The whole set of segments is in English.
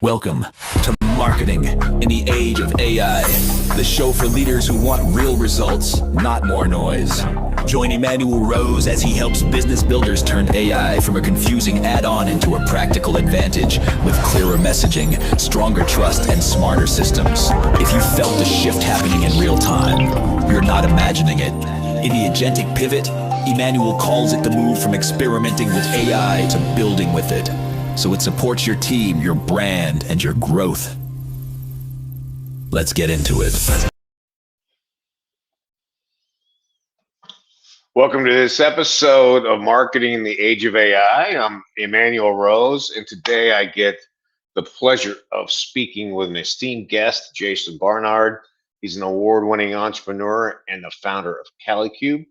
Welcome to Marketing in the Age of AI, the show for leaders who want real results, not more noise. Join Emmanuel Rose as he helps business builders turn AI from a confusing add-on into a practical advantage with clearer messaging, stronger trust, and smarter systems. If you felt the shift happening in real time, you're not imagining it. In the agentic pivot, Emmanuel calls it the move from experimenting with AI to building with it, so it supports your team, your brand, and your growth. Let's get into it. Welcome to this episode of Marketing in the Age of AI. I'm Emmanuel Rose, and today I get the pleasure of speaking with an esteemed guest, Jason Barnard. He's an award-winning entrepreneur and the founder of Kalicube.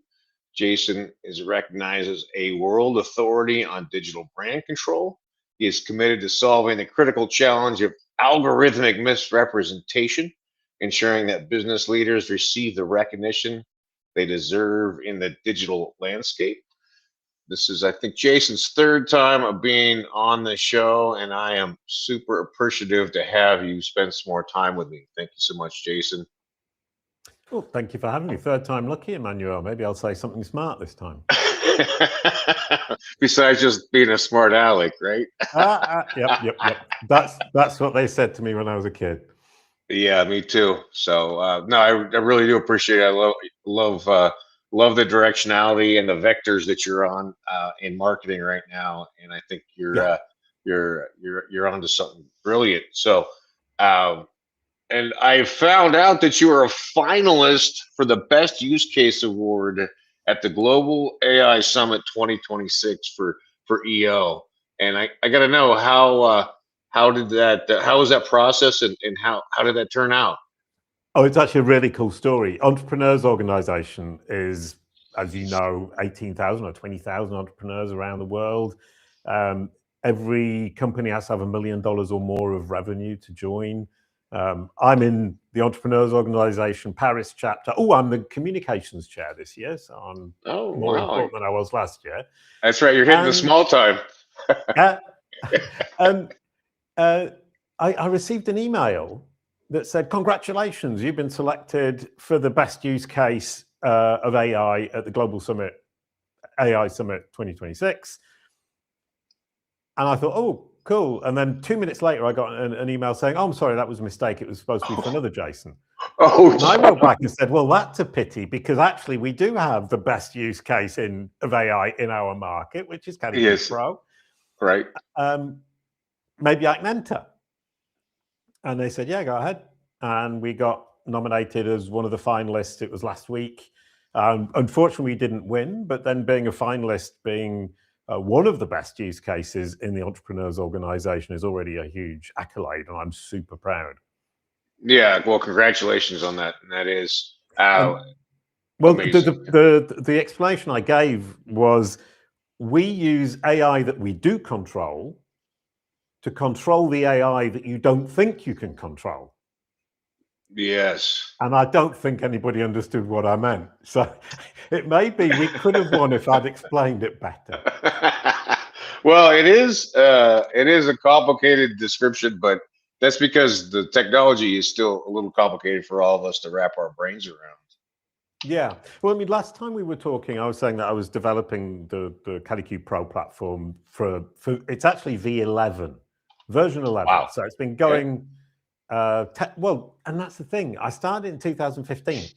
Jason is recognized as a world authority on digital brand control. He is committed to solving the critical challenge of algorithmic misrepresentation, ensuring that business leaders receive the recognition they deserve in the digital landscape. This is, I think, Jason's third time of being on the show, and I am super appreciative to have you spend some more time with me. Thank you so much, Jason. Well, thank you for having me. Third time lucky, Emmanuel. Maybe I'll say something smart this time. Besides just being a smart aleck, right? Yep. That's what they said to me when I was a kid. Yeah, me too. So no, I really do appreciate it. I love the directionality and the vectors that you're on in marketing right now, and I think you're onto something brilliant. So, and I found out that you are a finalist for the Best Use Case Award at the Global AI Summit 2026 for EO, and I got to know how was that process, and how did that turn out? Oh, it's actually a really cool story. Entrepreneurs Organization is, as you know, 18,000 or 20,000 entrepreneurs around the world. Every company has to have $1 million or more of revenue to join. I'm in the Entrepreneurs Organization Paris chapter. Oh, I'm the communications chair this year, so I'm more important than I was last year. That's right. You're hitting the small time. I received an email that said, "Congratulations, you've been selected for the best use case of AI at the Global Summit, AI Summit 2026." And I thought, oh, cool. And then 2 minutes later, I got an email saying, "Oh, I'm sorry, that was a mistake. It was supposed to be for another Jason." And I wrote back and said, "Well, that's a pity, because actually we do have the best use case of AI in our market, which is Kalicube Pro. Right. Maybe I can enter." And they said, "Yeah, go ahead." And we got nominated as one of the finalists. It was last week. Unfortunately, we didn't win, but then being a finalist, being one of the best use cases in the Entrepreneurs Organization is already a huge accolade, and I'm super proud. Yeah, well, congratulations on that. And that is well, the explanation I gave was, we use AI that we do control to control the AI that you don't think you can control. Yes. And I don't think anybody understood what I meant. So it may be we could have won if I'd explained it better. Well, it is a complicated description, but that's because the technology is still a little complicated for all of us to wrap our brains around. Yeah. Well, I mean, last time we were talking, I was saying that I was developing the Kalicube Pro platform for it's actually V11, version 11. Wow. So it's been going, well, and that's the thing. I started in 2015,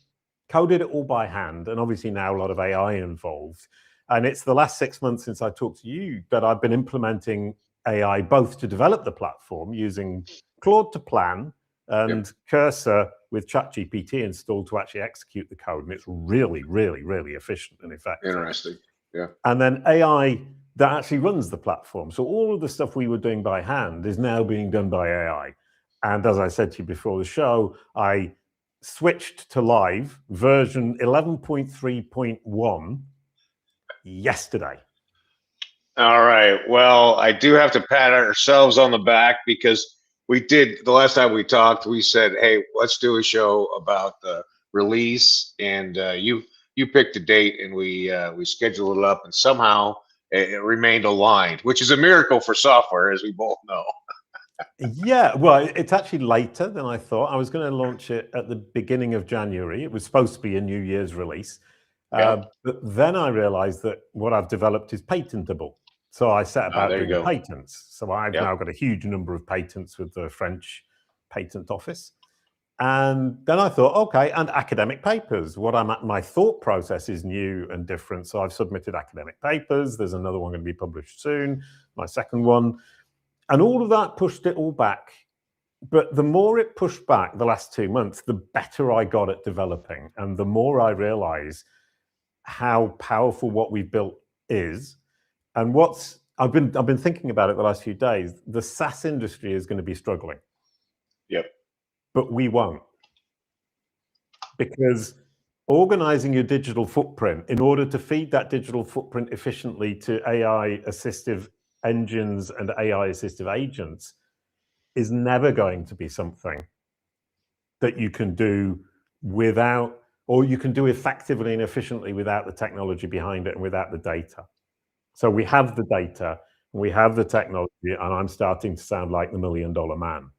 coded it all by hand, and obviously now a lot of AI involved. And it's the last 6 months since I talked to you that I've been implementing AI, both to develop the platform using Claude to plan and Cursor with ChatGPT installed to actually execute the code. And it's really, really, really efficient and effective. Interesting. Yeah. And then AI that actually runs the platform. So all of the stuff we were doing by hand is now being done by AI. And as I said to you before the show, I switched to live version 11.3.1 yesterday. All right. Well, I do have to pat ourselves on the back, because we did, the last time we talked, we said, hey, let's do a show about the release, and you picked a date, and we scheduled it up, and somehow it remained aligned, which is a miracle for software, as we both know. Yeah, well, it's actually later than I thought. I was going to launch it at the beginning of January. It was supposed to be a New Year's release. Yeah. But then I realized that what I've developed is patentable. So I set Oh, about there you doing go. patents. So I've Yep. now got a huge number of patents with the French Patent Office. And then I thought, okay, and academic papers. My thought process is new and different. So I've submitted academic papers. There's another one going to be published soon, my second one. And all of that pushed it all back. But the more it pushed back the last 2 months, the better I got at developing. And the more I realize how powerful what we've built is. And I've been thinking about it the last few days. The SaaS industry is going to be struggling. Yep. But we won't. Because organizing your digital footprint in order to feed that digital footprint efficiently to AI assistive engines and AI assistive agents is never going to be something that you can do without, or you can do effectively and efficiently without the technology behind it and without the data. So we have the data, we have the technology, and I'm starting to sound like the $1 million man.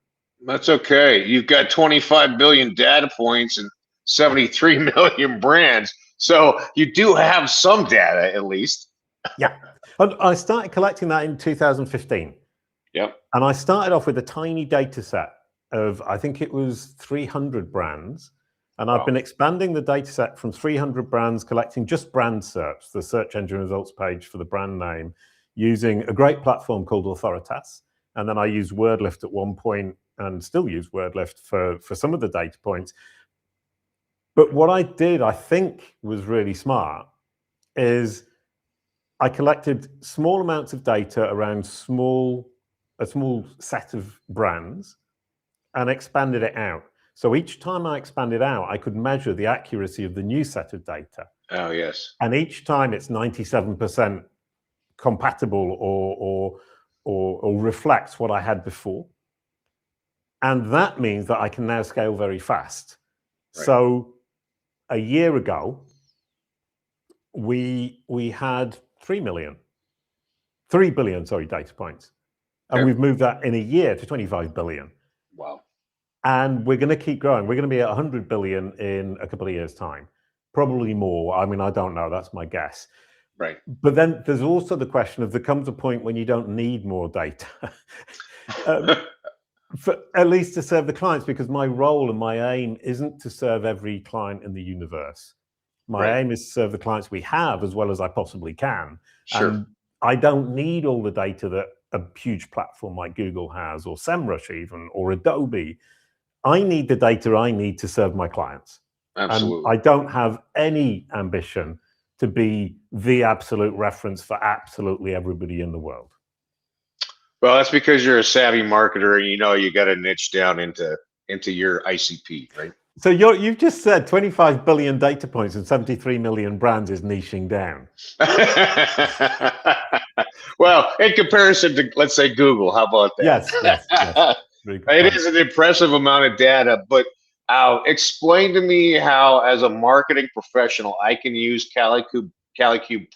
That's okay. You've got 25 billion data points and 73 million brands. So you do have some data at least. Yeah. And I started collecting that in 2015. Yep. And I started off with a tiny data set of, I think it was 300 brands. And I've been expanding the data set from 300 brands, collecting just brand search, the search engine results page for the brand name, using a great platform called Authoritas. And then I used WordLift at one point and still use WordLift for some of the data points. But what I did, I think, was really smart, is I collected small amounts of data around a small set of brands and expanded it out. So each time I expanded out, I could measure the accuracy of the new set of data. Oh, yes. And each time it's 97% compatible or reflects what I had before. And that means that I can now scale very fast. Right. So a year ago, we had 3 billion data points. And we've moved that in a year to 25 billion. Wow. And we're going to keep growing. We're going to be at 100 billion in a couple of years' time, probably more. I mean, I don't know. That's my guess. Right. But then there's also the question of there comes a point when you don't need more data, for, at least to serve the clients, because my role and my aim isn't to serve every client in the universe. My aim is to serve the clients we have as well as I possibly can. Sure. And I don't need all the data that a huge platform like Google has, or SEMrush even, or Adobe. I need the data I need to serve my clients. Absolutely. And I don't have any ambition to be the absolute reference for absolutely everybody in the world. Well, that's because you're a savvy marketer and you know you got to niche down into your ICP, right? So you've just said 25 billion data points and 73 million brands is niching down. Well, in comparison to, let's say, Google, how about that? Yes. It is an impressive amount of data, but explain to me how, as a marketing professional, I can use Kalicube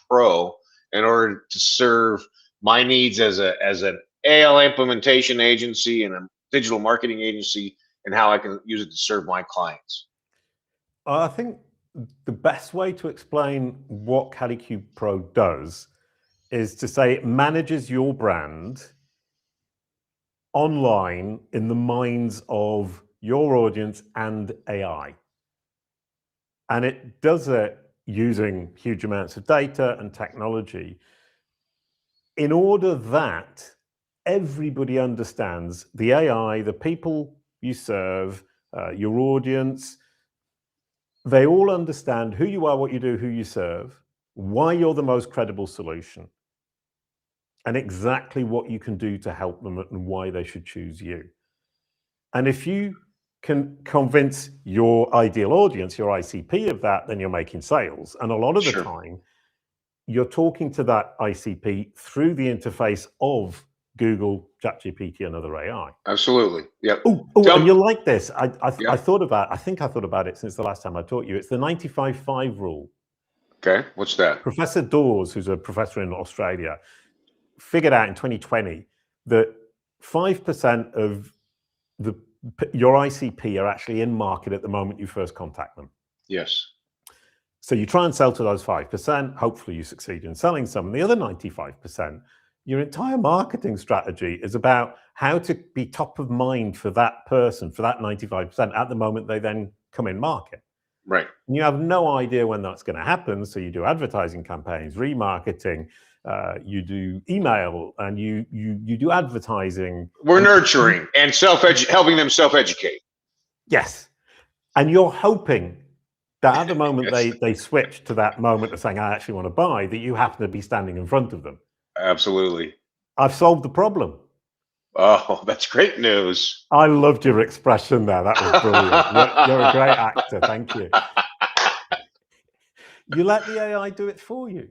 Pro in order to serve my needs as an AL implementation agency and a digital marketing agency, and how I can use it to serve my clients. I think the best way to explain what Kalicube Pro does is to say it manages your brand online in the minds of your audience and AI. And it does it using huge amounts of data and technology in order that everybody understands the AI, the people you serve, your audience. They all understand who you are, what you do, who you serve, why you're the most credible solution, and exactly what you can do to help them and why they should choose you. And if you can convince your ideal audience, your ICP, of that, then you're making sales. And a lot of the time, you're talking to that ICP through the interface of Google, ChatGPT, and other AI. Absolutely. Yep. Oh, and you'll like this. I thought about it since the last time I taught you. It's the 95-5 rule. Okay. What's that? Professor Dawes, who's a professor in Australia, figured out in 2020 that 5% of your ICP are actually in market at the moment you first contact them. Yes. So you try and sell to those 5%. Hopefully you succeed in selling some. And the other 95%, your entire marketing strategy is about how to be top of mind for that person, for that 95% at the moment they then come in market. Right. And you have no idea when that's going to happen. So you do advertising campaigns, remarketing, you do email, and you do advertising. We're nurturing and helping them self-educate. Yes. And you're hoping that at the moment Yes. they switch to that moment of saying, I actually want to buy, that you happen to be standing in front of them. Absolutely. I've solved the problem. Oh, that's great news. I loved your expression there. That was brilliant. You're a great actor. Thank you. You let the AI do it for you.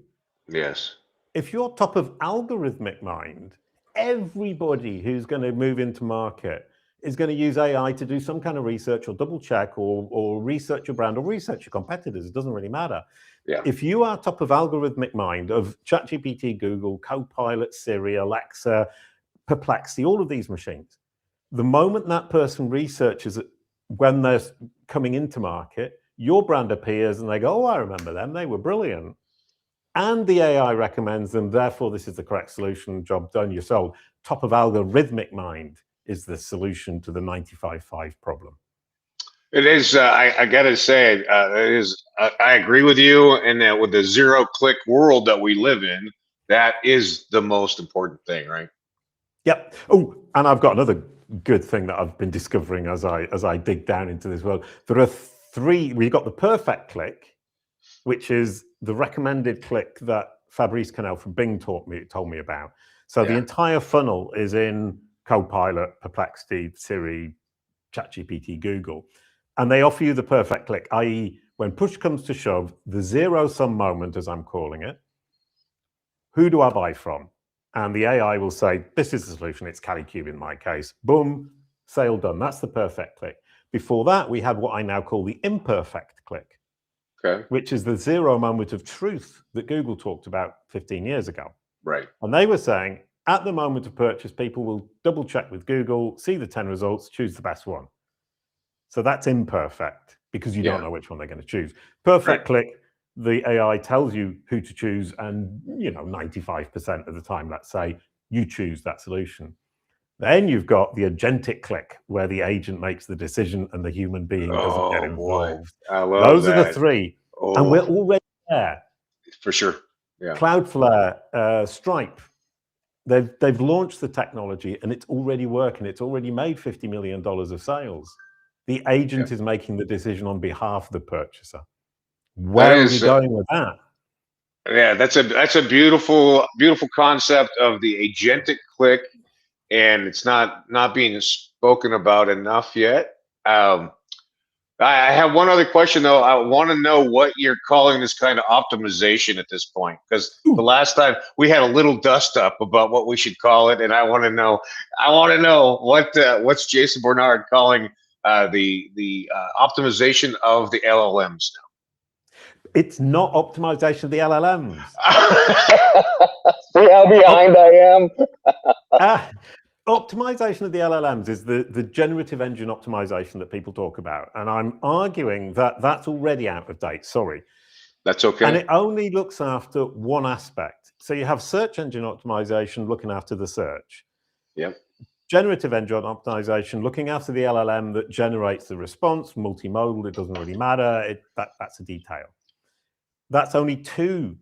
Yes. If you're top of algorithmic mind, everybody who's going to move into market is going to use AI to do some kind of research or double check or research your brand or research your competitors. It doesn't really matter. Yeah. If you are top of algorithmic mind of ChatGPT, Google, Copilot, Siri, Alexa, Perplexity, all of these machines, the moment that person researches it, when they're coming into market, your brand appears and they go, oh, I remember them. They were brilliant. And the AI recommends them. Therefore, this is the correct solution. Job done. You're sold. Top of algorithmic mind is the solution to the 95.5 problem. It is. I got to say, it is. I agree with you, and that with the zero-click world that we live in, that is the most important thing, right? Yep. Oh, and I've got another good thing that I've been discovering as I dig down into this world. There are three. We've got the perfect click, which is the recommended click that Fabrice Cannell from Bing told me about. So the entire funnel is in Copilot, Perplexity, Siri, ChatGPT, Google, and they offer you the perfect click, i.e., when push comes to shove, the zero-sum moment, as I'm calling it, who do I buy from? And the AI will say, this is the solution. It's Kalicube in my case. Boom, sale done. That's the perfect click. Before that, we had what I now call the imperfect click, which is the zero moment of truth that Google talked about 15 years ago. Right. And they were saying, at the moment of purchase, people will double check with Google, see the 10 results, choose the best one. So that's imperfect because you don't know which one they're going to choose. Perfect click, the AI tells you who to choose, and 95% of the time, let's say, you choose that solution. Then you've got the agentic click, where the agent makes the decision and the human being doesn't get involved. I love Those that. are the three. And we're already there. For sure. Yeah. Cloudflare, Stripe, they've launched the technology and it's already working. It's already made $50 million of sales. The agent is making the decision on behalf of the purchaser. Where are we going with that? Yeah, that's a beautiful concept of the agentic click, and it's not being spoken about enough yet. I have one other question though. I want to know what you're calling this kind of optimization at this point, because the last time we had a little dust up about what we should call it, and I want to know what's Jason Barnard calling the optimization of the LLMs now. It's not optimization of the LLMs. See how behind I am? Optimization of the LLMs is the generative engine optimization that people talk about. And I'm arguing that that's already out of date. Sorry. That's okay. And it only looks after one aspect. So you have search engine optimization looking after the search. Yep. Generative engine optimization looking after the LLM that generates the response, multimodal, it doesn't really matter. That's a detail. That's only two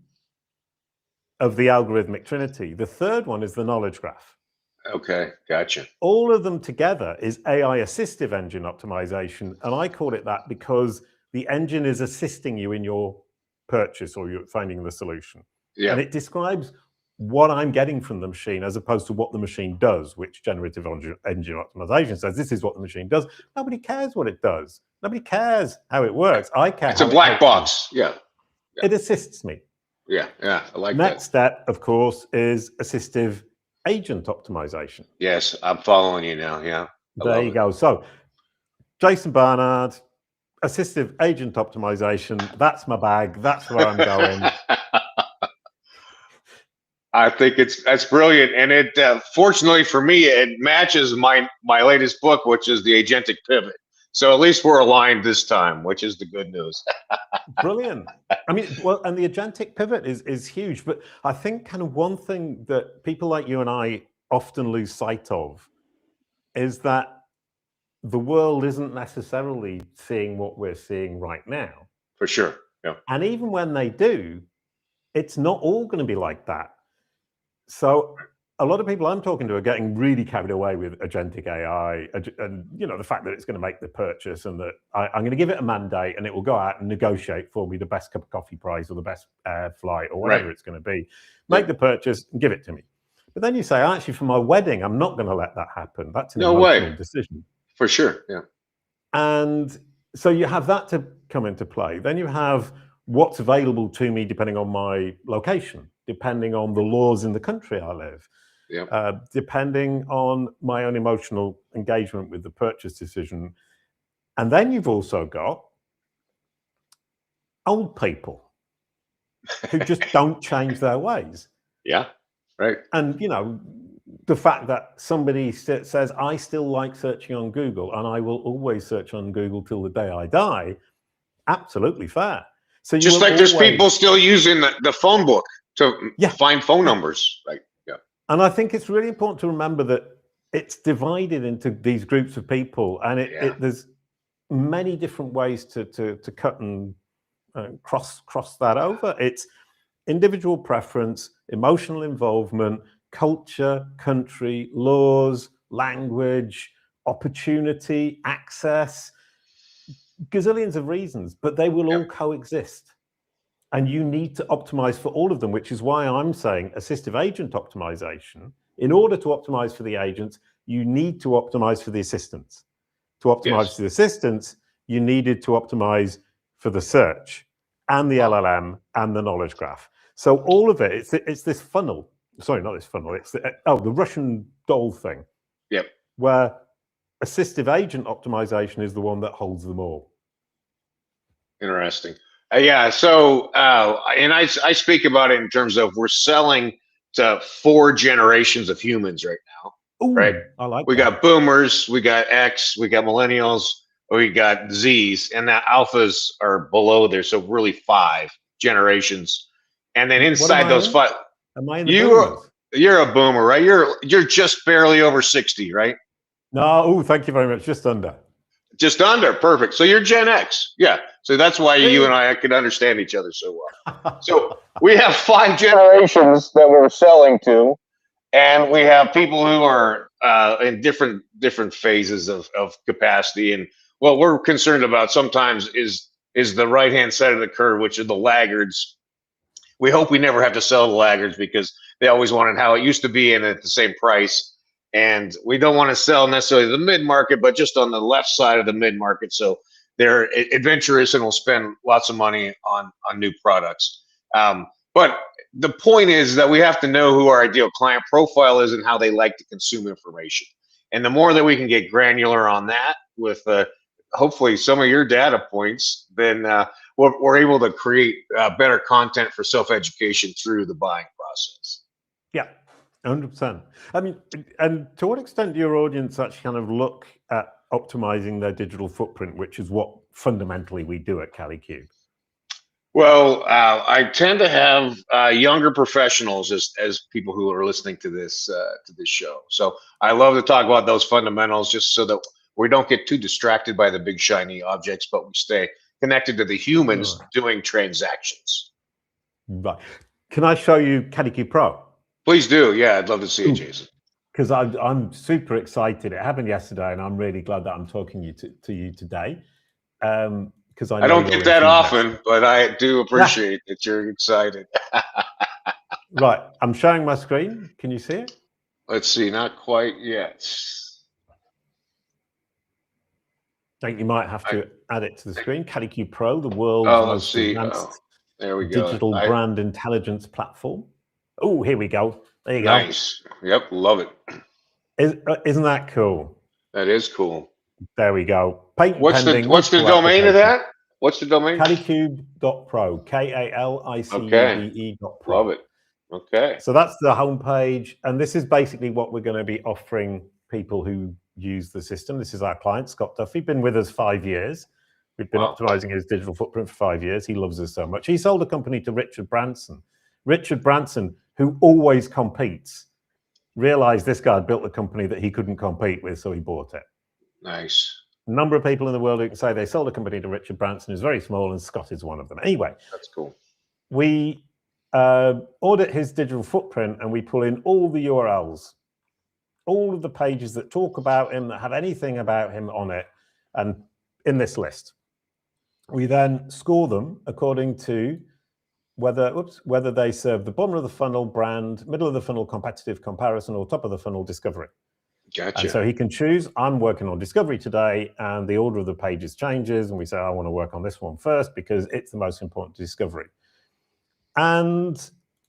of the algorithmic trinity. The third one is the knowledge graph. Okay, gotcha. All of them together is AI assistive engine optimization. And I call it that because the engine is assisting you in your purchase or you're finding the solution. Yeah. And it describes what I'm getting from the machine as opposed to what the machine does, which generative engine optimization says this is what the machine does. Nobody cares what it does. Nobody cares how it works. I care. It's a black box. Yeah. It assists me. Yeah, I like that. Next step, of course, is assistive agent optimization. Yes, I'm following you now. Yeah. There you go. So, Jason Barnard, assistive agent optimization. That's my bag. That's where I'm going. I think that's brilliant, and it fortunately for me, it matches my latest book, which is the Agentic Pivot. So at least we're aligned this time, which is the good news. Brilliant. I mean, well, and the agentic pivot is huge, but I think kind of one thing that people like you and I often lose sight of is that the world isn't necessarily seeing what we're seeing right now. For sure. Yeah. And even when they do, it's not all going to be like that. So a lot of people I'm talking to are getting really carried away with agentic AI and the fact that it's going to make the purchase and that I'm going to give it a mandate and it will go out and negotiate for me the best cup of coffee price or the best flight or whatever it's going to be. Make the purchase and give it to me. But then you say, actually, for my wedding, I'm not going to let that happen. That's an emotional decision. For sure, yeah. And so you have that to come into play. Then you have what's available to me depending on my location, depending on the laws in the country I live, depending on my own emotional engagement with the purchase decision. And then you've also got old people who just don't change their ways. Yeah, right. And, the fact that somebody says, I still like searching on Google and I will always search on Google till the day I die, absolutely fair. So just like there's people still using the phone book to find phone numbers, right? Yeah. And I think it's really important to remember that it's divided into these groups of people, and there's many different ways to cut and cross that over. It's individual preference, emotional involvement, culture, country, laws, language, opportunity, access, gazillions of reasons, but they will all coexist. And you need to optimize for all of them, which is why I'm saying assistive agent optimization. In order to optimize for the agents, you need to optimize for the assistants. To optimize for the assistants, you needed to optimize for the search and the LLM and the knowledge graph. So all of it, it's this funnel. Sorry, not this funnel. It's the Russian doll thing. Yep. Where assistive agent optimization is the one that holds them all. Interesting. Yeah. So, and I speak about it in terms of we're selling to 4 generations of humans right now. Ooh, right. I like we that. got boomers, we got X, we got millennials, we got Zs, and the alphas are below there. So really 5 generations. And then inside those 5, am I in the boomers? You're a boomer, right? You're just barely over 60, right? No, oh, thank you very much. Just under. Just under, perfect. So you're Gen X, yeah. So that's why you and I could understand each other so well. So we have 5 generations that we're selling to, and we have people who are in different phases of capacity. And what we're concerned about sometimes is the right-hand side of the curve, which are the laggards. We hope we never have to sell the laggards because they always wanted how it used to be and at the same price. And we don't want to sell necessarily the mid-market, but just on the left side of the mid-market. So they're adventurous and will spend lots of money on new products. But the point is that we have to know who our ideal client profile is and how they like to consume information. And the more that we can get granular on that with hopefully some of your data points, then we're able to create better content for self-education through the buying process. Yeah, 100%. I mean, and to what extent do your audience actually kind of look at optimizing their digital footprint, which is what fundamentally we do at Kalicube? Well, I tend to have younger professionals as people who are listening to this show. So I love to talk about those fundamentals just so that we don't get too distracted by the big shiny objects, but we stay connected to the humans doing transactions. Right. Can I show you Kalicube Pro? Please do. Yeah, I'd love to see it, Jason. Because I'm super excited. It happened yesterday, and I'm really glad that I'm talking to you today. Because I don't get that often, but I do appreciate that you're excited. Right. I'm showing my screen. Can you see it? Let's see. Not quite yet. I think you might have to add it to the screen. Kalicube Pro, the world's most advanced there we go. digital brand intelligence platform. Oh, here we go. There you go. Nice. Yep, love it. Isn't that cool? That is cool. There we go. Patent what's pending. What's the domain of that? What's the domain? Kalicube.pro. Kalicube.pro. Love it. Okay. So that's the homepage. And this is basically what we're going to be offering people who use the system. This is our client, Scott Duffy, been with us 5 years. We've been optimizing his digital footprint for 5 years. He loves us so much. He sold a company to Richard Branson. Richard Branson, who always competes, realized this guy had built a company that he couldn't compete with, so he bought it. Nice. A number of people in the world who can say they sold a company to Richard Branson is very small, and Scott is one of them. Anyway, That's cool. we audit his digital footprint and we pull in all the URLs, all of the pages that talk about him, that have anything about him on it, and in this list. We then score them according to whether they serve the bottom of the funnel brand, middle of the funnel competitive comparison, or top of the funnel discovery. Gotcha. And so he can choose, I'm working on discovery today, and the order of the pages changes, and we say, I want to work on this one first because it's the most important to discovery. And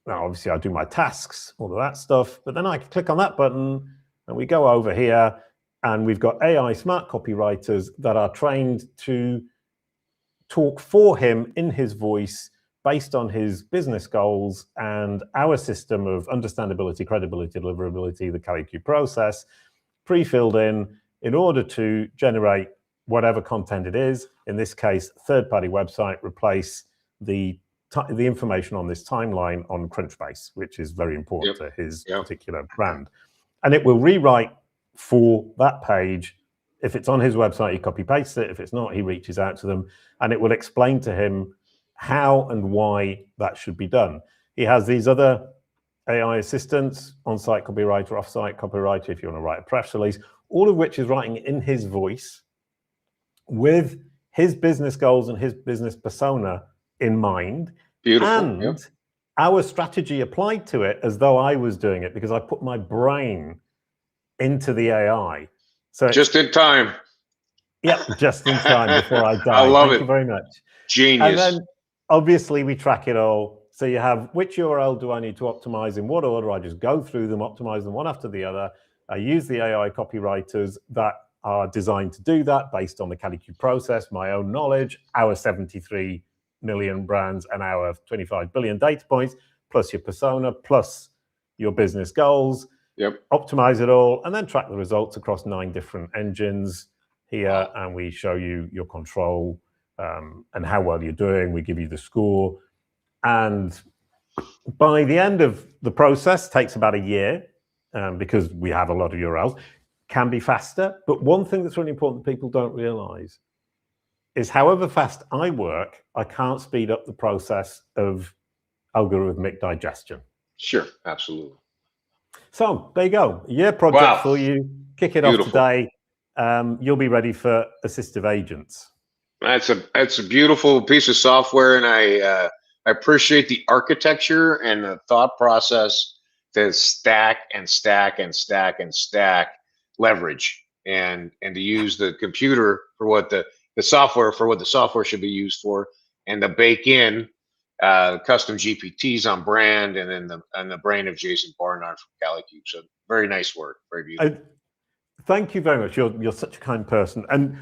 now obviously I do my tasks, all of that stuff, but then I can click on that button and we go over here and we've got AI smart copywriters that are trained to talk for him in his voice based on his business goals and our system of understandability, credibility, deliverability, the Kalicube process, pre-filled in order to generate whatever content it is. In this case, third-party website, replace the information on this timeline on Crunchbase, which is very important to his particular brand. And it will rewrite for that page. If it's on his website, he copy-pastes it. If it's not, he reaches out to them, and it will explain to him how and why that should be done. He has these other AI assistants, on-site copywriter, off-site copywriter, if you want to write a press release, all of which is writing in his voice with his business goals and his business persona in mind. Beautiful. And our strategy applied to it as though I was doing it, because I put my brain into the AI. So just in time. Yeah, just in time before I die. I love it. Thank you very much. Genius. And then obviously we track it all. So you have, which URL do I need to optimize, in what order? I just go through them, optimize them one after the other. I use the AI copywriters that are designed to do that based on the Kalicube process, my own knowledge, our 73 million brands and our 25 billion data points, plus your persona, plus your business goals. Optimize it all, and then track the results across 9 different engines here. And we show you your control and how well you're doing. We give you the score. And by the end of the process, takes about a year because we have a lot of URLs, can be faster. But one thing that's really important that people don't realize is however fast I work, I can't speed up the process of algorithmic digestion. Sure, absolutely. So there you go. A year project for you. Kick it off today. You'll be ready for assistive agents. That's a beautiful piece of software, and I appreciate the architecture and the thought process to stack and stack and stack and stack leverage, and to use the computer for what the software for what the software should be used for, and to bake in custom GPTs on brand, and then the brain of Jason Barnard from Kalicube. So very nice work, very beautiful. Thank you very much. You're such a kind person. And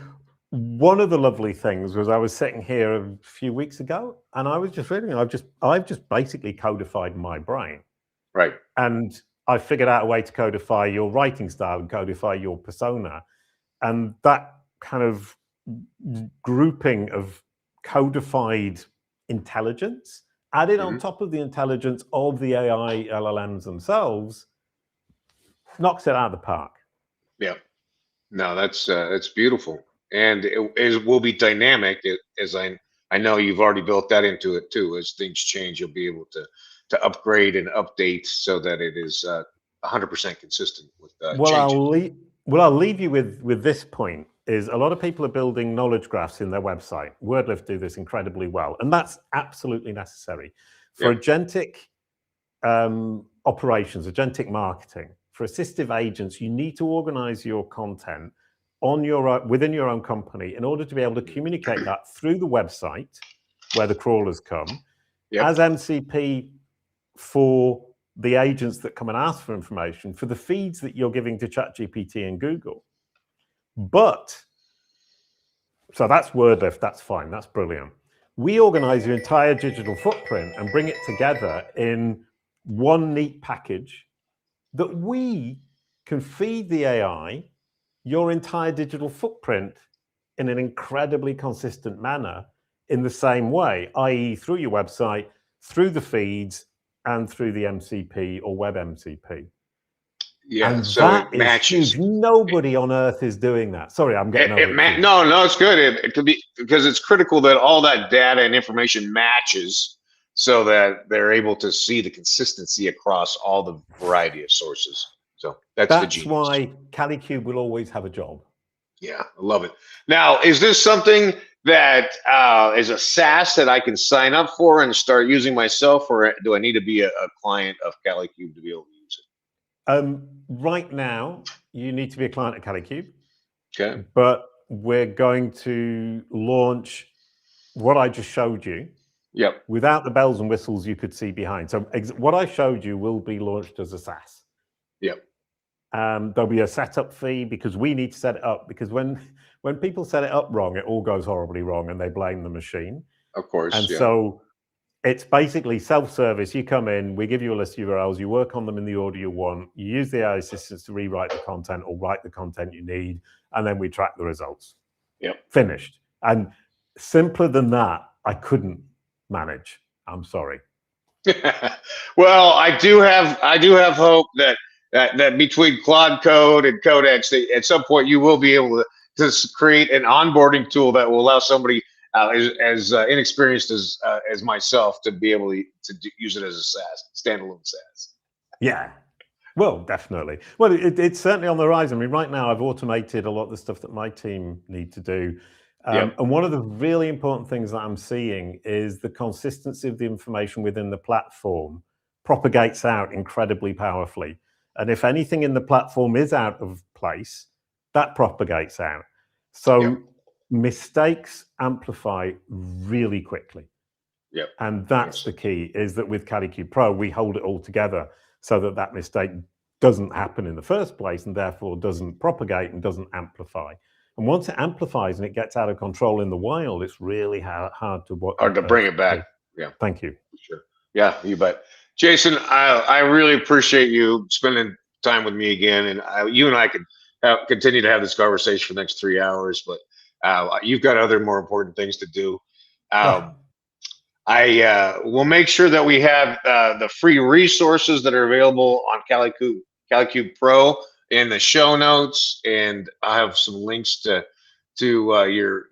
one of the lovely things was I was sitting here a few weeks ago, and I was just reading. I've just basically codified my brain, right? And I figured out a way to codify your writing style and codify your persona, and that kind of grouping of codified intelligence added on top of the intelligence of the AI LLMs themselves knocks it out of the park. Yeah, no, that's beautiful, and it will be dynamic. As I know you've already built that into it too. As things change, you'll be able to upgrade and update so that it is 100% consistent with changes. I'll leave you with this point. Is a lot of people are building knowledge graphs in their website. Wordlift do this incredibly well, and that's absolutely necessary for agentic operations, agentic marketing. For assistive agents, you need to organize your content on within your own company in order to be able to communicate that through the website where the crawlers come as MCP for the agents that come and ask for information, for the feeds that you're giving to ChatGPT and Google. But, so that's Wordlift, that's fine, that's brilliant. We organize your entire digital footprint and bring it together in one neat package that we can feed the AI your entire digital footprint in an incredibly consistent manner in the same way, i.e. through your website, through the feeds, and through the MCP or web MCP. Yeah, and so that it is matches. huge. Nobody on earth is doing that. Sorry, I'm getting over it. No, it's good. It could be, because it's critical that all that data and information matches so that they're able to see the consistency across all the variety of sources. So that's the genius. Why Kalicube will always have a job. Yeah, I love it. Now, is this something that is a SaaS that I can sign up for and start using myself, or do I need to be a client of Kalicube to be able to use it? Right now, you need to be a client of Kalicube. Okay. But we're going to launch what I just showed you. Yep. Without the bells and whistles you could see behind. So what I showed you will be launched as a SaaS. Yep. There'll be a setup fee because we need to set it up, because when people set it up wrong, it all goes horribly wrong and they blame the machine. Of course. And yeah. so it's basically self-service. You come in, we give you a list of URLs, you work on them in the order you want, you use the AI assistants to rewrite the content or write the content you need, and then we track the results. Yep. Finished. And simpler than that, I couldn't manage. I'm sorry. Well, I do have hope that between Claude Code and Codex, at some point you will be able to create an onboarding tool that will allow somebody as inexperienced as myself to be able to use it as a SaaS, standalone SaaS. Yeah. Well, definitely. Well, it's certainly on the rise. I mean, right now I've automated a lot of the stuff that my team need to do. Yep. And one of the really important things that I'm seeing is the consistency of the information within the platform propagates out incredibly powerfully. And if anything in the platform is out of place, that propagates out. So Yep. mistakes amplify really quickly. Yep. And that's the key, is that with Kalicube Pro, we hold it all together so that that mistake doesn't happen in the first place and therefore doesn't propagate and doesn't amplify. And once it amplifies and it gets out of control in the wild, it's really hard to bring it back. Yeah. Thank you. Sure. Yeah, you bet. Jason, I really appreciate you spending time with me again. And you and I could continue to have this conversation for the next 3 hours, but you've got other more important things to do. I will make sure that we have the free resources that are available on Kalicube Pro in the show notes, and I have some links to your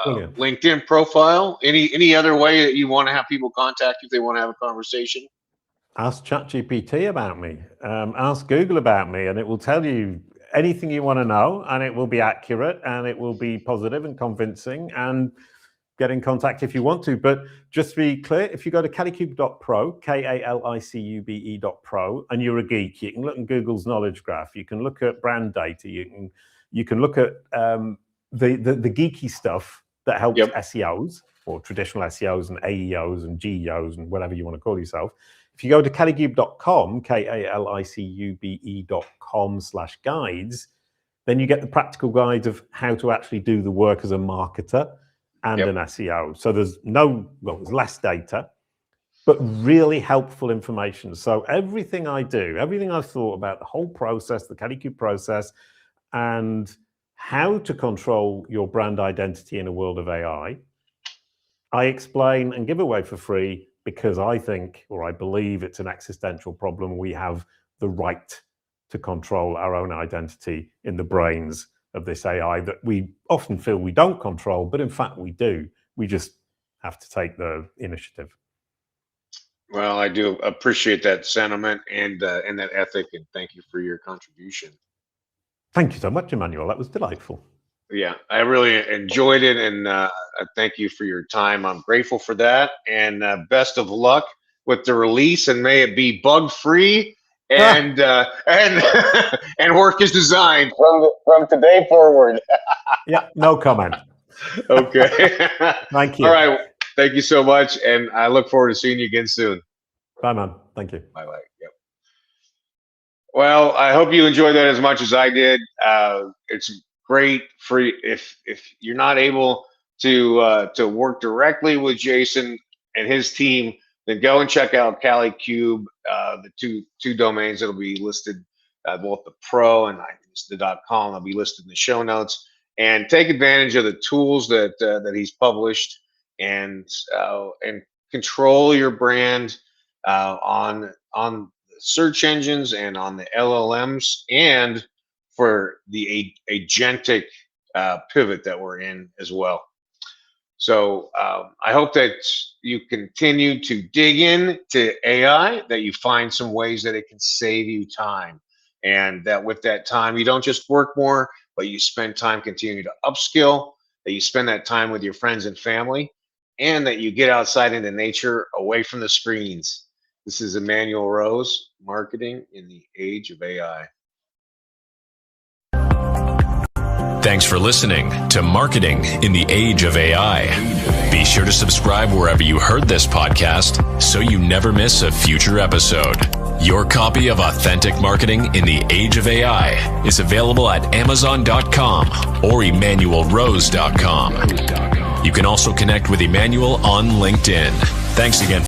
LinkedIn profile. Any other way that you want to have people contact you if they want to have a conversation? Ask ChatGPT about me. Ask Google about me, and it will tell you anything you want to know, and it will be accurate, and it will be positive and convincing, and get in contact if you want to. But just to be clear, if you go to kalicube.pro, Kalicube.pro, and you're a geek, you can look in Google's knowledge graph, you can look at brand data, you can look at the geeky stuff that helps SEOs, or traditional SEOs and AEOs and GEOs and whatever you want to call yourself. If you go to kalicube.com, kalicube.com/guides, then you get the practical guides of how to actually do the work as a marketer and an SEO. So there's there's less data, but really helpful information. So everything I do, everything I've thought about the whole process, the Kalicube process, and how to control your brand identity in a world of AI, I explain and give away for free, because I think, or I believe, it's an existential problem. We have the right to control our own identity in the brains of this AI that we often feel we don't control, but in fact we do. We just have to take the initiative. Well, I do appreciate that sentiment and that ethic, and thank you for your contribution. Thank you so much, Emmanuel. That was delightful. Yeah, I really enjoyed it, and thank you for your time. I'm grateful for that, and best of luck with the release, and may it be bug-free and and work as designed from today forward. Yeah, no comment. Okay. Thank you. All right. Thank you so much, and I look forward to seeing you again soon. Bye, man. Thank you. Bye-bye. Yep. Well, I hope you enjoyed that as much as I did. It's great for if you're not able to work directly with Jason and his team then go and check out Kalicube, the two domains that'll be listed, both the Pro and the .com. They'll be listed in the show notes. And take advantage of the tools that he's published, and control your brand on search engines and on the LLMs, and for the agentic pivot that we're in as well. So I hope that you continue to dig into AI, that you find some ways that it can save you time, and that with that time, you don't just work more, but you spend time continuing to upskill, that you spend that time with your friends and family, and that you get outside into nature, away from the screens. This is Emmanuel Rose, Marketing in the Age of AI. Thanks for listening to Marketing in the Age of AI. Be sure to subscribe wherever you heard this podcast so you never miss a future episode. Your copy of Authentic Marketing in the Age of AI is available at Amazon.com or EmmanuelRose.com. You can also connect with Emmanuel on LinkedIn. Thanks again.